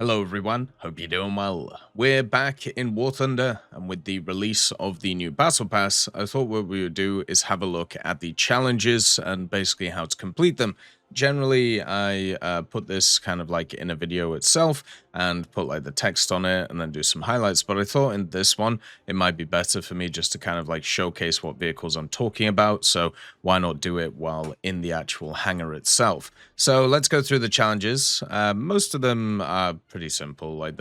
Hello everyone, hope you're doing well. We're back in War Thunder, and with the release of the new Battle Pass, I thought what we would do is have a look at the challenges and basically how to complete them. Generally, I put this kind of like in a video itself and put like the text on it and then do some highlights, but I thought in this one, it might be better for me just to kind of like showcase what vehicles I'm talking about, so why not do it while in the actual hangar itself? So let's go through the challenges. Most of them are pretty simple. Like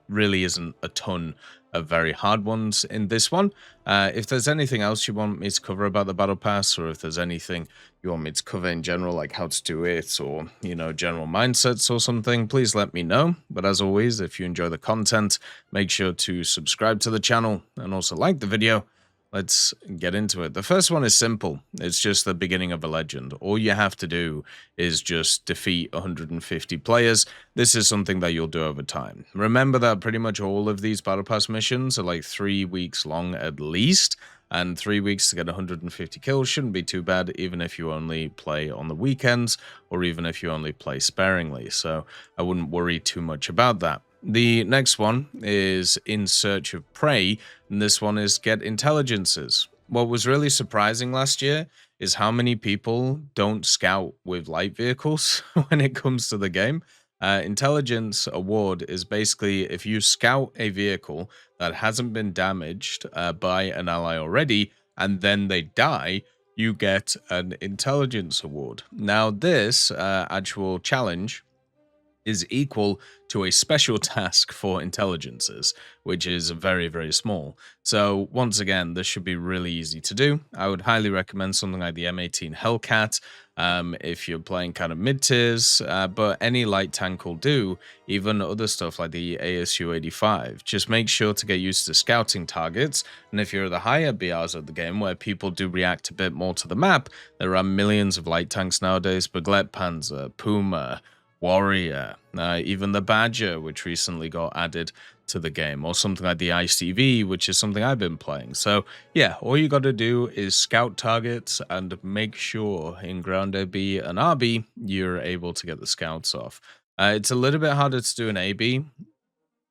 really isn't a ton of very hard ones in this one. If there's anything else you want me to cover about the Battle Pass, or if there's anything you want me to cover in general, like how to do it, or general mindsets or something, please let me know. But as always, if you enjoy the content, make sure to subscribe to the channel and also like the video. Let's get into it. The first one is simple. It's just the beginning of a legend. All you have to do is just defeat 150 players. This is something that you'll do over time. Remember that pretty much all of these Battle Pass missions are like 3 weeks long at least, and 3 weeks to get 150 kills shouldn't be too bad, even if you only play on the weekends, or even if you only play sparingly, so I wouldn't worry too much about that. The next one is In Search of Prey, and this one is Get Intelligences. What was really surprising last year is how many people don't scout with light vehicles when it comes to the game. Intelligence Award is basically if you scout a vehicle that hasn't been damaged by an ally already, and then they die, you get an Intelligence Award. Now, this actual challenge is equal to a special task for intelligences, which is very, very small. So once again, this should be really easy to do. I would highly recommend something like the M18 Hellcat if you're playing kind of mid-tiers, but any light tank will do, even other stuff like the ASU-85. Just make sure to get used to scouting targets, and if you're at the higher BRs of the game where people do react a bit more to the map, there are millions of light tanks nowadays: Baglet Panzer, Puma, Warrior, even the Badger, which recently got added to the game, or something like the ICV, which is something I've been playing. So yeah, all you got to do is scout targets and make sure in Ground AB and RB you're able to get the scouts off. It's a little bit harder to do in AB.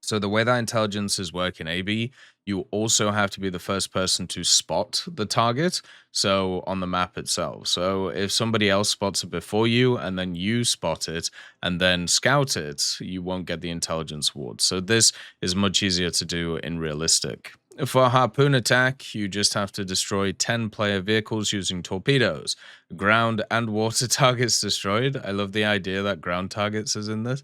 So the way that intelligences work in AB, you also have to be the first person to spot the target, so on the map itself. So if somebody else spots it before you, and then you spot it, and then scout it, you won't get the intelligence award. So this is much easier to do in realistic. For Harpoon Attack, you just have to destroy 10 player vehicles using torpedoes. Ground and water targets destroyed. I love the idea that ground targets is in this.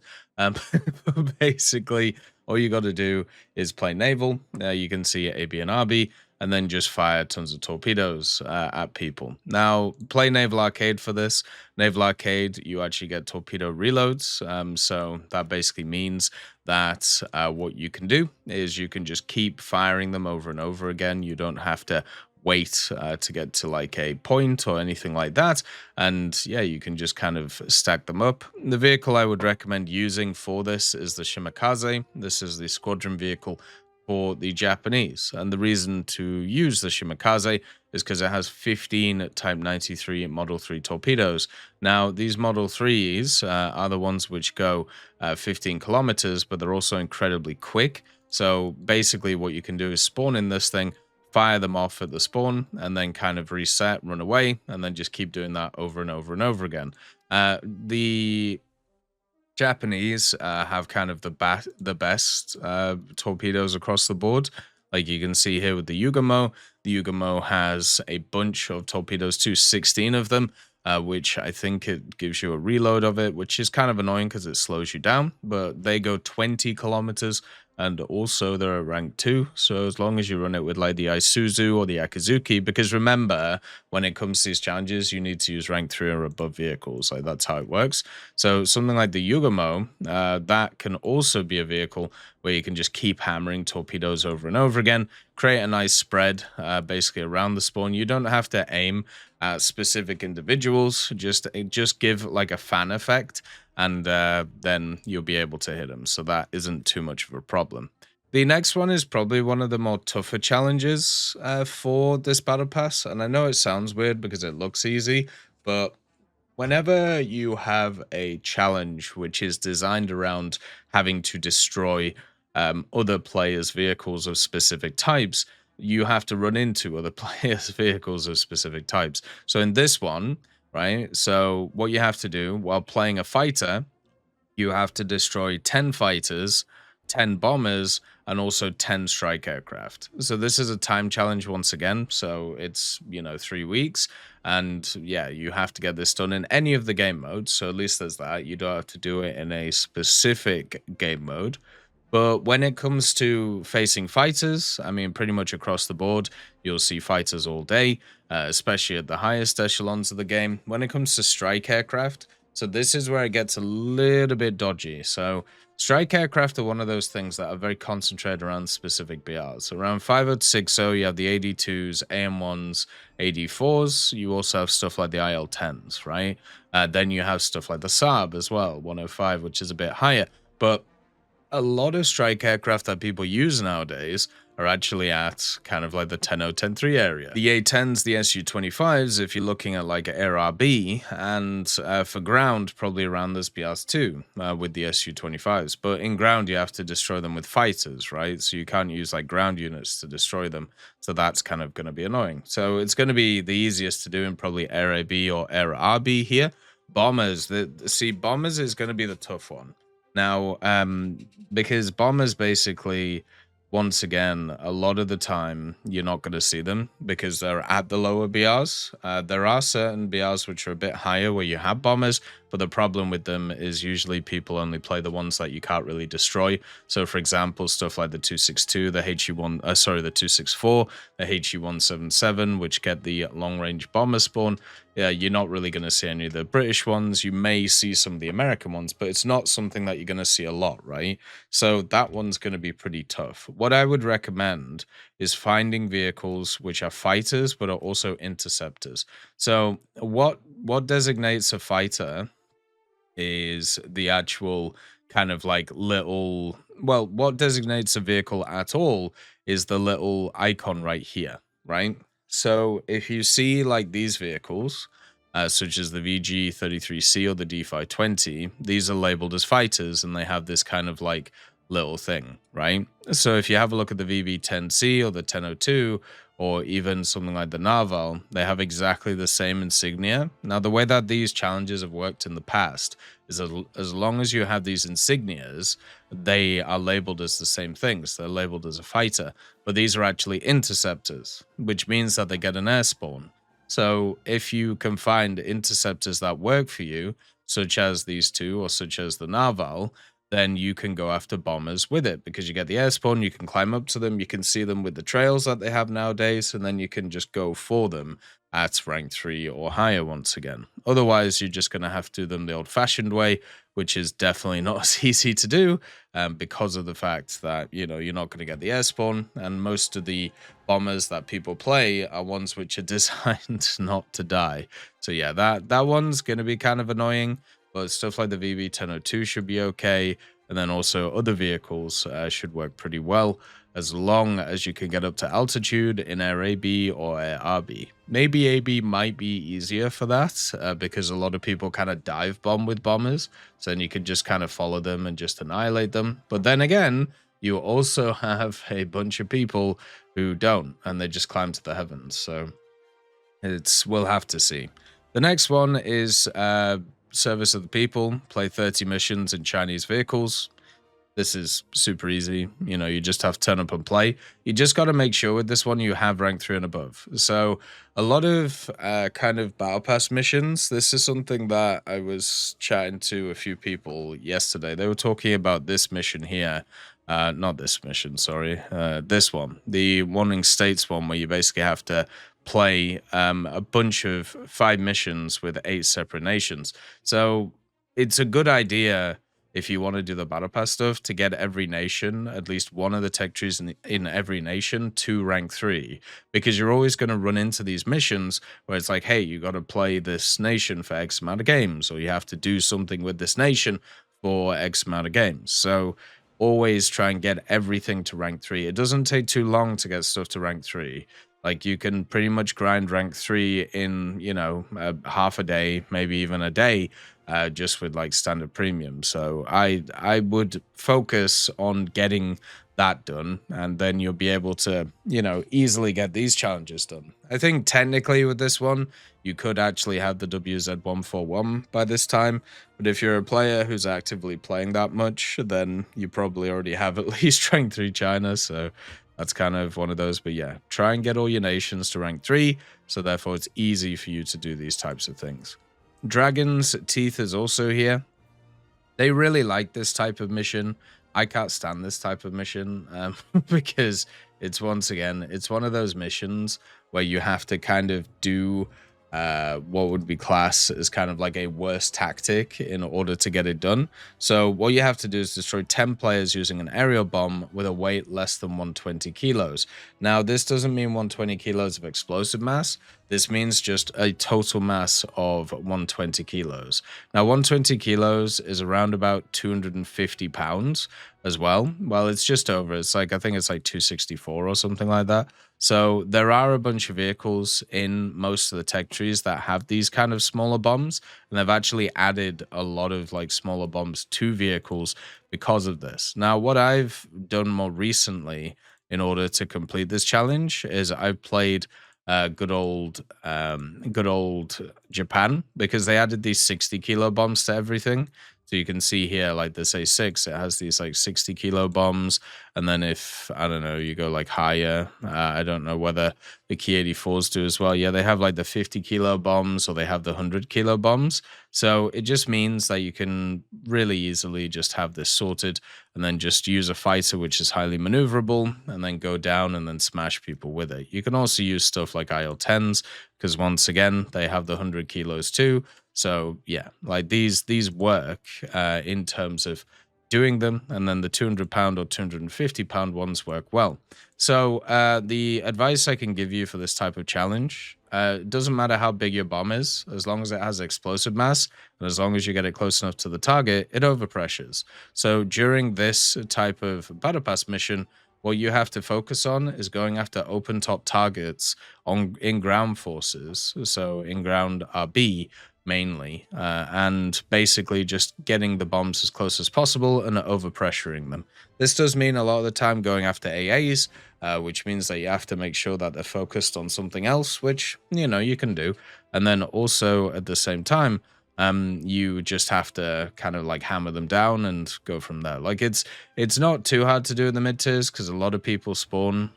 Basically, all you got to do is play naval. You can see AB and RB, and then just fire tons of torpedoes at people. Now, play Naval Arcade for this. Naval Arcade, you actually get torpedo reloads. So that basically means that what you can do is you can just keep firing them over and over again. You don't have to wait to get to like a point or anything like that, and yeah, you can just kind of stack them up. The vehicle I would recommend using for this is the Shimakaze. This is the squadron vehicle for the Japanese, and the reason to use the Shimakaze is because it has 15 Type 93 Model 3 torpedoes. Now, these Model 3s are the ones which go 15 kilometers, but they're also incredibly quick. So basically what you can do is spawn in this thing, fire them off at the spawn, and then kind of reset, run away, and then just keep doing that over and over and over again. The Japanese have kind of the best torpedoes across the board. Like you can see here with the Yugamo. The Yugamo has a bunch of torpedoes too, 16 of them, which I think it gives you a reload of it, which is kind of annoying because it slows you down, but they go 20 kilometers, and also they're at rank 2, so as long as you run it with like the Isuzu or the Akazuki, because remember, when it comes to these challenges, you need to use rank 3 or above vehicles, like that's how it works. So something like the Yugamo, that can also be a vehicle where you can just keep hammering torpedoes over and over again, create a nice spread basically around the spawn. You don't have to aim at specific individuals, just give like a fan effect, and then you'll be able to hit them. So that isn't too much of a problem. The next one is probably one of the more tougher challenges for this Battle Pass. And I know it sounds weird because it looks easy, but Whenever you have a challenge which is designed around having to destroy other players' vehicles of specific types, you have to run into other players' vehicles of specific types. So in this one, right? So what you have to do while playing a fighter, you have to destroy 10 fighters, 10 bombers, and also 10 strike aircraft. So this is a time challenge once again. So it's, 3 weeks. And yeah, you have to get this done in any of the game modes. So at least there's that. You don't have to do it in a specific game mode. But when it comes to facing fighters, I mean, pretty much across the board, you'll see fighters all day, especially at the highest echelons of the game. When it comes to strike aircraft, so this is where it gets a little bit dodgy. So strike aircraft are one of those things that are very concentrated around specific BRs. So around 5060, you have the AD2s, AM1s, AD4s. You also have stuff like the IL10s, right? Then you have stuff like the Saab as well, 105, which is a bit higher. But a lot of strike aircraft that people use nowadays are actually at kind of like the 10.0, 10.3 area. The A-10s, the Su-25s, if you're looking at like Air RB, and for ground, probably around this BRs too, with the Su-25s. But in ground, you have to destroy them with fighters, right? So you can't use like ground units to destroy them. So that's kind of going to be annoying. So it's going to be the easiest to do in probably Air AB or Air RB here. Bombers, bombers is going to be the tough one. Now, because bombers basically, once again, a lot of the time you're not going to see them because they're at the lower BRs. There are certain BRs which are a bit higher where you have bombers, but the problem with them is usually people only play the ones that you can't really destroy. So, for example, stuff like the 262, the the 264, the HE-177, which get the long-range bomber spawn. Yeah, you're not really going to see any of the British ones. You may see some of the American ones, but it's not something that you're going to see a lot, right? So that one's going to be pretty tough. What I would recommend is finding vehicles which are fighters, but are also interceptors. So what designates a fighter is the actual kind of like little, well, what designates a vehicle at all is the little icon right here, right? So if you see like these vehicles, such as the VG-33C or the D520, these are labeled as fighters and they have this kind of like little thing, right? So if you have a look at the VV-10C or the 1002, or even something like the Narval, they have exactly the same insignia. Now, the way that these challenges have worked in the past is as long as you have these insignias, they are labeled as the same things. They're labeled as a fighter, but these are actually interceptors, which means that they get an air spawn. So if you can find interceptors that work for you, such as these two or such as the Narval, then you can go after bombers with it because you get the air spawn, you can climb up to them, you can see them with the trails that they have nowadays, and then you can just go for them at rank 3 or higher once again. Otherwise, you're just going to have to do them the old-fashioned way, which is definitely not as easy to do because of the fact that, you're not going to get the air spawn, and most of the bombers that people play are ones which are designed not to die. So yeah, that one's going to be kind of annoying. But stuff like the VV-1002 should be okay, and then also other vehicles should work pretty well, as long as you can get up to altitude in Air AB or Air RB. Maybe AB might be easier for that, because a lot of people kind of dive bomb with bombers, so then you can just kind of follow them and just annihilate them. But then again, you also have a bunch of people who don't, and they just climb to the heavens, so we'll have to see. The next one is Service of the People, play 30 missions in Chinese vehicles. This is super easy. You just have to turn up and play. You just got to make sure with this one you have rank 3 and above. So a lot of kind of battle pass missions. This is something that I was chatting to a few people yesterday. They were talking about this mission here. Not this mission, sorry. This one. The Warning States one, where you basically have to play a bunch of 5 missions with 8 separate nations. So it's a good idea if you want to do the battle pass stuff to get every nation, at least one of the tech trees in every nation, to rank 3, because you're always going to run into these missions where it's like, hey, you got to play this nation for X amount of games, or you have to do something with this nation for X amount of games. So always try and get everything to rank 3. It doesn't take too long to get stuff to rank 3. Like, you can pretty much grind rank 3 in, you know, half a day, maybe even a day, just with like standard premium. So I would focus on getting that done, and then you'll be able to, you know, easily get these challenges done. I think technically with this one, you could actually have the WZ141 by this time, but if you're a player who's actively playing that much, then you probably already have at least rank 3 China, so that's kind of one of those. But yeah, try and get all your nations to rank 3, so therefore it's easy for you to do these types of things. Dragon's Teeth is also here. They really like this type of mission. I can't stand this type of mission because it's, once again, it's one of those missions where you have to kind of do what would be classed as kind of like a worst tactic in order to get it done. So what you have to do is destroy 10 players using an aerial bomb with a weight less than 120 kilos. Now, this doesn't mean 120 kilos of explosive mass. This means just a total mass of 120 kilos. Now, 120 kilos is around about 250 pounds as well. Well, it's just over. It's like, I think it's like 264 or something like that. So there are a bunch of vehicles in most of the tech trees that have these kind of smaller bombs, and they've actually added a lot of like smaller bombs to vehicles because of this. Now, what I've done more recently in order to complete this challenge is I've played good old Japan, because they added these 60 kilo bombs to everything. So you can see here, like this A6, it has these like 60 kilo bombs. And then if, I don't know, you go like higher, I don't know whether the Key 84s do as well. Yeah, they have like the 50 kilo bombs, or they have the 100 kilo bombs. So it just means that you can really easily just have this sorted and then just use a fighter which is highly maneuverable and then go down and then smash people with it. You can also use stuff like IL-10s, because once again, they have the 100 kilos too. So yeah, like these work in terms of doing them, and then the 200 pound or 250 pound ones work well. So the advice I can give you for this type of challenge, it doesn't matter how big your bomb is, as long as it has explosive mass, and as long as you get it close enough to the target, it overpressures. So during this type of Battle Pass mission, what you have to focus on is going after open top targets in ground forces, so in ground RB mainly, and basically just getting the bombs as close as possible and overpressuring them. This does mean a lot of the time going after AAs, which means that you have to make sure that they're focused on something else, which, you know, you can do. And then also at the same time, you just have to kind of like hammer them down and go from there. Like it's not too hard to do in the mid tiers, because a lot of people spawn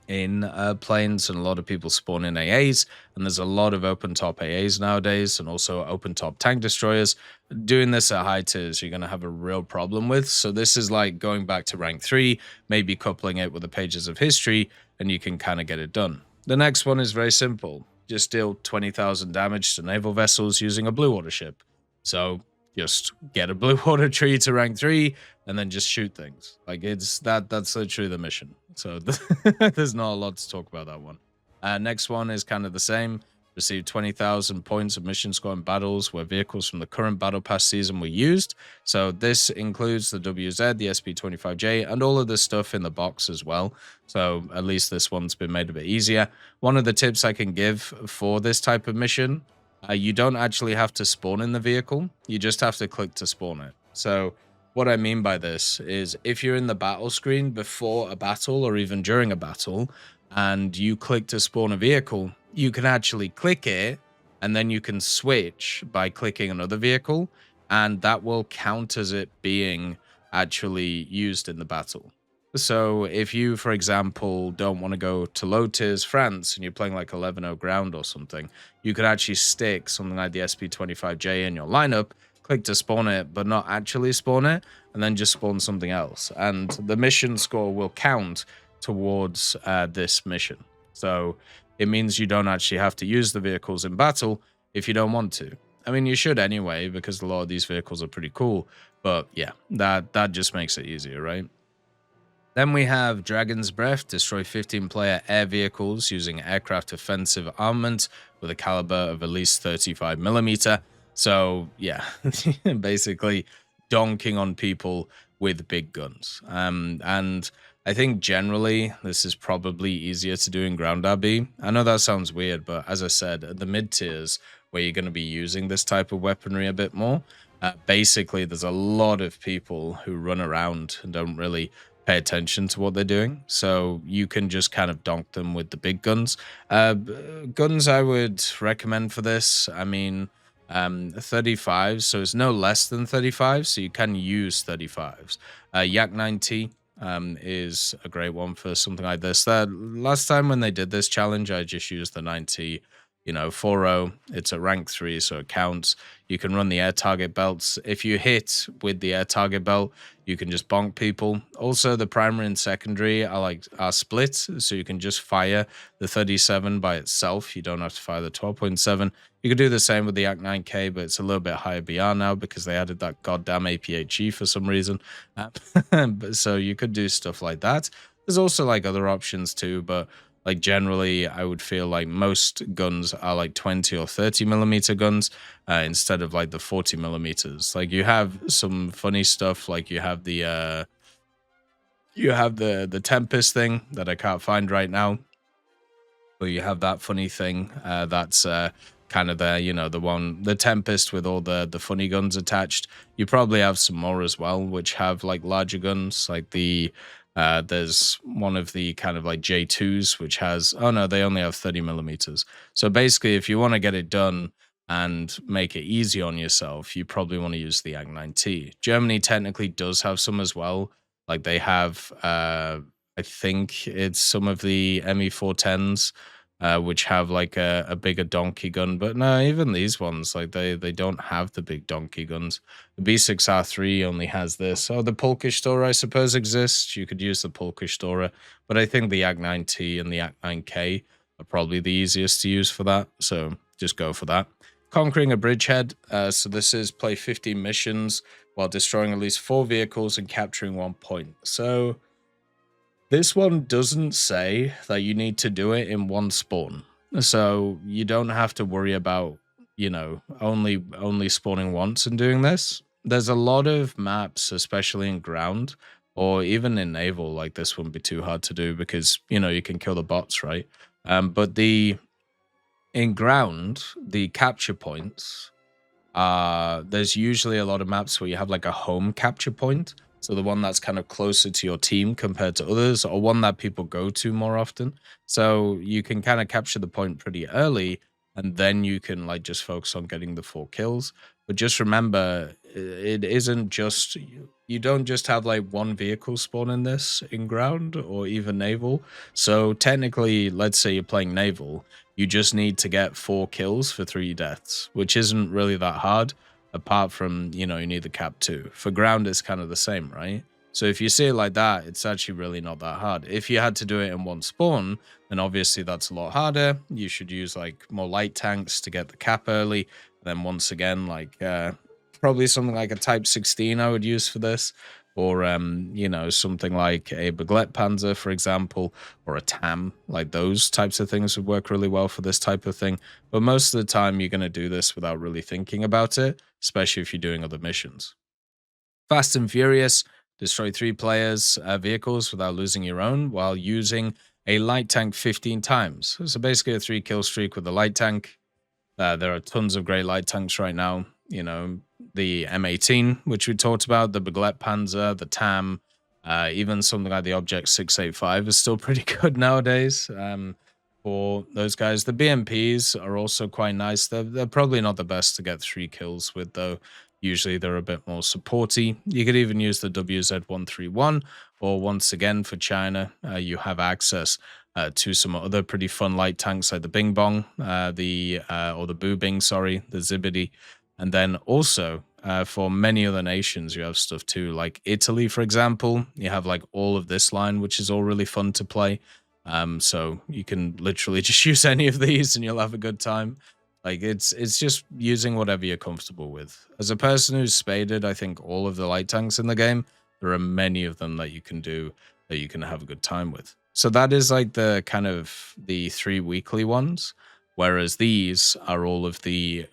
in planes and a lot of people spawn in AAs, and there's a lot of open top AAs nowadays, and also open top tank destroyers. Doing this at high tiers, you're going to have a real problem with. So this is like going back to rank 3, maybe coupling it with the pages of history, and you can kind of get it done. The next one is very simple. Just deal 20,000 damage to naval vessels using a blue water ship. So just get a blue water tree to rank 3 and then just shoot things. Like that's literally the mission. So there's not a lot to talk about that one. Next one is kind of the same. Receive 20,000 points of mission score in battles where vehicles from the current Battle Pass season were used. So this includes the WZ, the SP25J, and all of this stuff in the box as well. So at least this one's been made a bit easier. One of the tips I can give for this type of mission, you don't actually have to spawn in the vehicle. You just have to click to spawn it. So what I mean by this is if you're in the battle screen before a battle or even during a battle and you click to spawn a vehicle, you can actually click it and then you can switch by clicking another vehicle, and that will count as it being actually used in the battle. So if you, for example, don't want to go to low tiers France and you're playing like 11-0 ground or something, you could actually stick something like the SP25J in your lineup, click to spawn it, but not actually spawn it, and then just spawn something else. And the mission score will count towards this mission. So it means you don't actually have to use the vehicles in battle if you don't want to. I mean, you should anyway, because a lot of these vehicles are pretty cool. But yeah, that just makes it easier, right? Then we have Dragon's Breath, destroy 15-player air vehicles using aircraft offensive armament with a caliber of at least 35mm. So yeah, basically donking on people with big guns. And I think generally this is probably easier to do in ground RB. I know that sounds weird, but as I said, at the mid tiers where you're going to be using this type of weaponry a bit more, basically there's a lot of people who run around and don't really pay attention to what they're doing. So you can just kind of donk them with the big guns. Guns I would recommend for this, I mean, 35, so it's no less than 35, so you can use 35s. Yak 90 is a great one for something like this. Last time when they did this challenge, I just used the 90, 4.0. It's a rank 3, so it counts. You can run the air target belts. If you hit with the air target belt, you can just bonk people. Also, the primary and secondary are split, so you can just fire the 37 by itself. You don't have to fire the 12.7. You could do the same with the Act 9K, but it's a little bit higher BR now because they added that goddamn APHE for some reason. So you could do stuff like that. There's also like other options too, but like generally I would feel like most guns are like 20 or 30 millimeter guns instead of like the 40 millimeters. Like you have some funny stuff, like you have the Tempest thing that I can't find right now, but you have that funny thing that's kind of the Tempest with all the funny guns attached. You probably have some more as well which have like larger guns, like there's one of the kind of like J2s which has, oh no, they only have 30 millimeters. So basically if you want to get it done and make it easy on yourself, you probably want to use the AG9T. Germany technically does have some as well. Like they have I think it's some of the ME410s which have like a bigger donkey gun, but no, even these ones, like they don't have the big donkey guns. The B6R3 only has this. Oh, the Polkistora I suppose exists. You could use the Polkistora, but I think the Ag9T and the Ag9K are probably the easiest to use for that, so just go for that. Conquering a Bridgehead. So this is play 15 missions while destroying at least 4 vehicles and capturing 1 point. So this one doesn't say that you need to do it in one spawn. So you don't have to worry about, only spawning once and doing this. There's a lot of maps, especially in ground or even in naval, like this wouldn't be too hard to do because, you can kill the bots, right? But in ground, the capture points, there's usually a lot of maps where you have like a home capture point. So the one that's kind of closer to your team compared to others, or one that people go to more often. So you can kind of capture the point pretty early, and then you can like just focus on getting the 4 kills. But just remember, it isn't just, you don't just have like one vehicle spawn in this in ground or even naval. So technically, let's say you're playing naval, you just need to get 4 kills for 3 deaths, which isn't really that hard. Apart from, you need the cap 2. For ground, it's kind of the same, right? So if you see it like that, it's actually really not that hard. If you had to do it in one spawn, then obviously that's a lot harder. You should use like more light tanks to get the cap early. Then once again, like probably something like a Type 16 I would use for this. Or, something like a Baguette Panzer, for example, or a TAM. Like those types of things would work really well for this type of thing. But most of the time, you're going to do this without really thinking about it, especially if you're doing other missions. Fast and Furious, destroy 3 players' vehicles without losing your own while using a light tank 15 times. So basically a 3-kill streak with a light tank. There are tons of great light tanks right now. The M18, which we talked about, the Baguette Panzer, the TAM, even something like the Object 685 is still pretty good nowadays for those guys. The BMPs are also quite nice. They're probably not the best to get 3 kills with, though. Usually they're a bit more supporty. You could even use the WZ131, or once again for China, you have access to some other pretty fun light tanks like the Bing Bong, or the Boo Bing, sorry, the Zibidi. And then also for many other nations, you have stuff too, like Italy, for example. You have like all of this line, which is all really fun to play. So you can literally just use any of these and you'll have a good time. Like it's just using whatever you're comfortable with. As a person who's spaded, I think all of the light tanks in the game, there are many of them that you can do that you can have a good time with. So that is like the kind of the 3 weekly ones, whereas these are all of the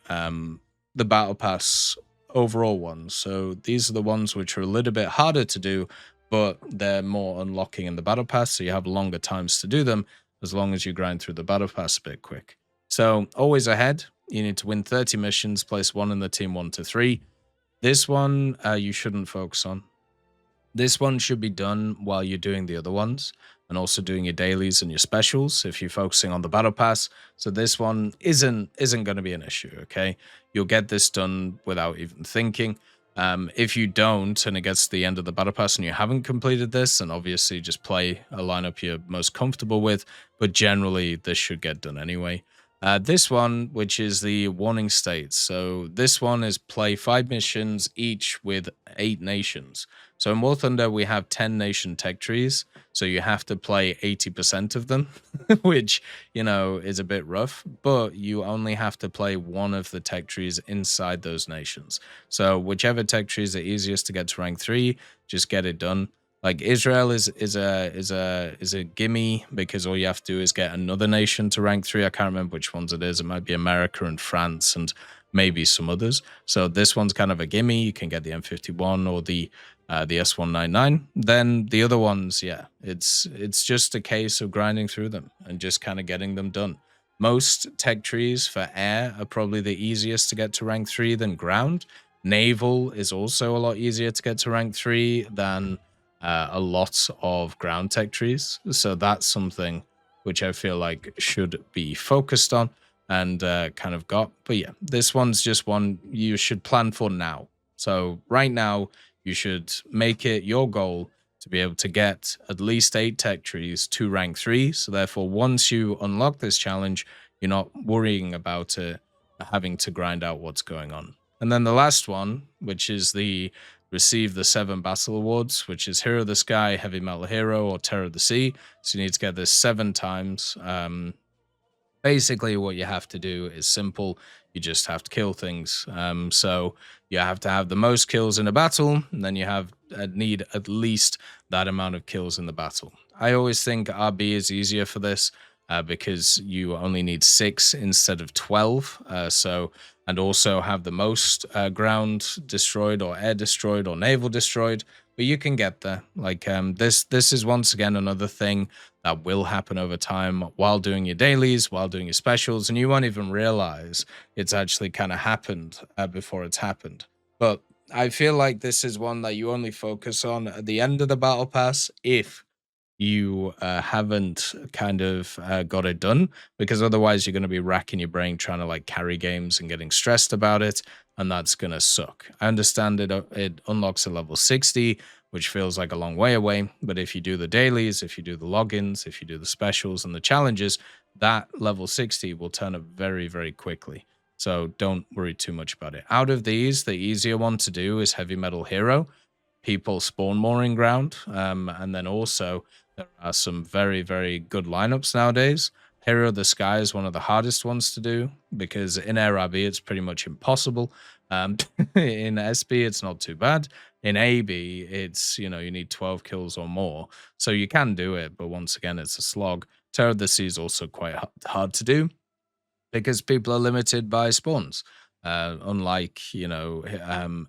battle pass overall ones. So these are the ones which are a little bit harder to do, but they're more unlocking in the battle pass, so you have longer times to do them as long as you grind through the battle pass a bit quick. So always ahead, you need to win 30 missions, place 1 in the team 1 to 3. This one you shouldn't focus on. This one should be done while you're doing the other ones and also doing your dailies and your specials if you're focusing on the battle pass. So this one isn't going to be an issue, okay? You'll get this done without even thinking. If you don't and it gets to the end of the battle pass and you haven't completed this, then obviously just play a lineup you're most comfortable with, but generally this should get done anyway. This one, which is the warning states. So this one is play 5 missions each with 8 nations. So in War Thunder, we have 10 nation tech trees. So you have to play 80% of them, which, you know, is a bit rough. But you only have to play one of the tech trees inside those nations. So whichever tech tree is the easiest to get to rank 3, just get it done. Like Israel is a gimme because all you have to do is get another nation to rank 3. I can't remember which ones it is. It might be America and France and maybe some others. So this one's kind of a gimme. You can get the M51 or the S199. Then the other ones, yeah, it's just a case of grinding through them and just kind of getting them done. Most tech trees for air are probably the easiest to get to rank 3 than ground. Naval is also a lot easier to get to rank 3 than a lot of ground tech trees. So that's something which I feel like should be focused on and kind of got. But yeah, this one's just one you should plan for now. So right now, you should make it your goal to be able to get at least 8 tech trees to rank 3. So therefore, once you unlock this challenge, you're not worrying about it having to grind out what's going on. And then the last one, which is the receive the 7 battle awards, which is Hero of the Sky, Heavy Metal Hero, or Terror of the Sea. So you need to get this 7 times. Basically, what you have to do is simple. You just have to kill things. So you have to have the most kills in a battle, and then you need at least that amount of kills in the battle. I always think RB is easier for this because you only need 6 instead of 12. And also have the most ground destroyed or air destroyed or naval destroyed, but you can get there. Like this is once again another thing that will happen over time while doing your dailies, while doing your specials, and you won't even realize it's actually kind of happened before it's happened. But I feel like this is one that you only focus on at the end of the battle pass if you haven't kind of got it done, because otherwise you're going to be racking your brain trying to like carry games and getting stressed about it, and that's going to suck. I understand it unlocks at level 60, which feels like a long way away, but if you do the dailies, if you do the logins, if you do the specials and the challenges, that level 60 will turn up very, very quickly. So don't worry too much about it. Out of these, the easier one to do is Heavy Metal Hero. People spawn more in ground, and then also there are some very, very good lineups nowadays. Hero of the Sky is one of the hardest ones to do because in Air RB it's pretty much impossible. In SB it's not too bad. In AB it's, you need 12 kills or more. So you can do it, but once again it's a slog. Terror of the Sea is also quite hard to do because people are limited by spawns. Unlike air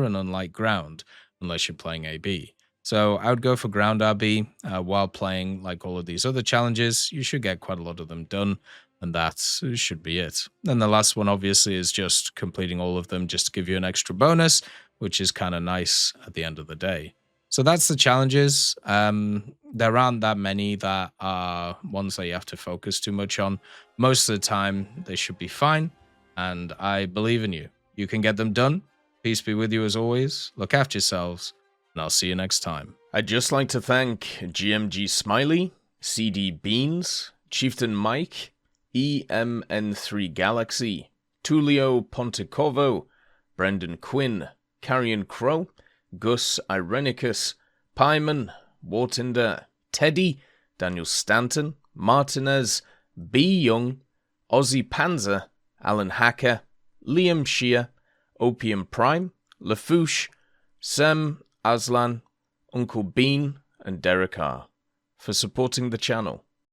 and unlike ground, unless you're playing AB. So I would go for ground RB while playing like all of these other challenges. You should get quite a lot of them done, and that should be it. And the last one obviously is just completing all of them just to give you an extra bonus, which is kind of nice at the end of the day. So that's the challenges. There aren't that many that are ones that you have to focus too much on. Most of the time, they should be fine. And I believe in you. You can get them done. Peace be with you as always. Look after yourselves, and I'll see you next time. I'd just like to thank GMG Smiley, CD Beans, Chieftain Mike, EMN3 Galaxy, Tulio Pontecorvo, Brendan Quinn, Carrion Crow, Gus Irenicus, Pyman, Wartinder, Teddy, Daniel Stanton, Martinez, B. Young, Ozzy Panzer, Alan Hacker, Liam Shear, Opium Prime, Lafouche, Sem, Aslan, Uncle Bean, and Derek R. for supporting the channel.